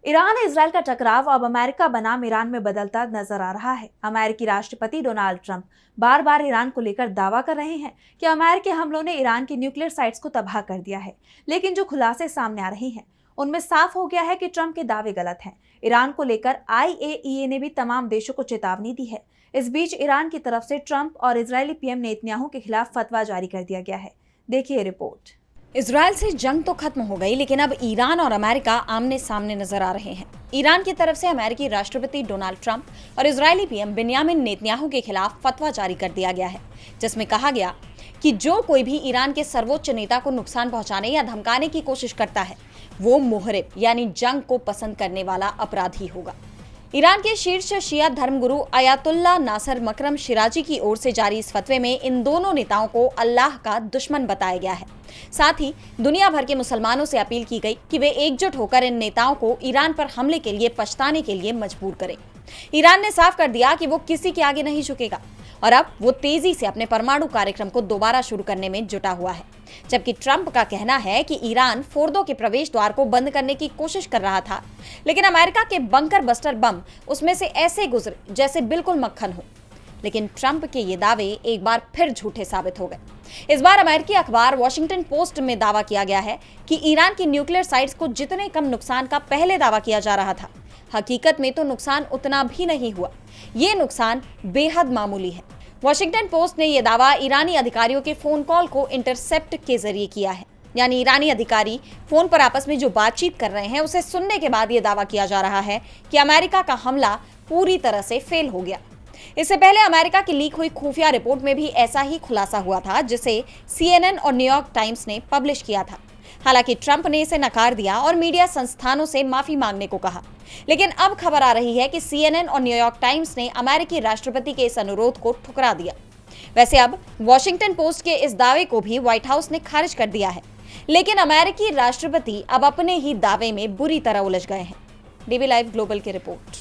Iran Israel का टकराव अब अमेरिका बनाम ईरान में बदलता नजर आ रहा है। अमेरिकी राष्ट्रपति डोनाल्ड ट्रंप बार बार ईरान को लेकर दावा कर रहे हैं कि अमेरिकी हमलों ने ईरान की न्यूक्लियर साइट्स को तबाह कर दिया है, लेकिन जो खुलासे सामने आ रहे हैं उनमें साफ हो गया है कि ट्रंप के दावे गलत हैं। ईरान को लेकर IAEA ने भी तमाम देशों को चेतावनी दी है। इस बीच ईरान की तरफ से ट्रंप और इजरायली PM नेतन्याहू के खिलाफ फतवा जारी कर दिया गया है। देखिए रिपोर्ट। इजरायल से जंग तो खत्म हो गई, लेकिन अब ईरान और अमेरिका आमने सामने नजर आ रहे हैं। ईरान की तरफ से अमेरिकी राष्ट्रपति डोनाल्ड ट्रंप और इजरायली PM बेंयामिन नेतन्याहू के खिलाफ फतवा जारी कर दिया गया है, जिसमें कहा गया कि जो कोई भी ईरान के सर्वोच्च नेता को नुकसान पहुंचाने या धमकाने की कोशिश करता है वो मुहरिब यानी जंग को पसंद करने वाला अपराधी होगा। ईरान के शीर्ष शिया धर्मगुरु अयातुल्ला नासर मकरम शिराजी की ओर से जारी इस फतवे में इन दोनों नेताओं को अल्लाह का दुश्मन बताया गया है। साथ ही दुनिया भर के मुसलमानों से अपील की गई कि वे एकजुट होकर इन नेताओं को ईरान पर हमले के लिए पछताने के लिए मजबूर करें। ईरान ने साफ कर दिया कि वो किसी के आगे नहीं झुकेगा और अब वो तेजी से अपने परमाणु कार्यक्रम को दोबारा शुरू करने में जुटा हुआ है, जबकि ट्रंप का कहना है कि ईरान फोर्दो के प्रवेश द्वार को बंद करने की कोशिश कर रहा था, लेकिन अमेरिका के बंकर बस्टर बम उसमें से ऐसे गुजरे जैसे बिल्कुल मक्खन हो। लेकिन ट्रंप के ये दावे एक बार फिर झूठे साबित हो गए। इस बार अमेरिकी अखबार वॉशिंगटन पोस्ट में दावा किया गया है कि ईरान की न्यूक्लियर साइट्स को जितने कम नुकसान का पहले दावा किया जा रहा था, हकीकत में तो नुकसान उतना भी नहीं हुआ। ये नुकसान बेहद मामूली है। वॉशिंगटन पोस्ट ने यह दावा ईरानी अधिकारियों के फोन कॉल को इंटरसेप्ट के जरिए किया है, यानी ईरानी अधिकारी फोन पर आपस में जो बातचीत कर रहे हैं उसे सुनने के बाद यह दावा किया जा रहा है कि अमेरिका का हमला पूरी तरह से फेल हो गया। इससे पहले अमेरिका की लीक हुई खुफिया रिपोर्ट में भी ऐसा ही खुलासा हुआ था, जिसे CNN और न्यूयॉर्क टाइम्स ने पब्लिश किया था। हालांकि ट्रंप ने इसे नकार दिया और मीडिया संस्थानों से माफी मांगने को कहा, लेकिन अब खबर आ रही है कि CNN और न्यूयॉर्क टाइम्स ने अमेरिकी राष्ट्रपति के इस अनुरोध को ठुकरा दिया। वैसे अब वॉशिंगटन पोस्ट के इस दावे को भी व्हाइट हाउस ने खारिज कर दिया है, लेकिन अमेरिकी राष्ट्रपति अब अपने ही दावे में बुरी तरह उलझ गए हैं। DB लाइव ग्लोबल की रिपोर्ट।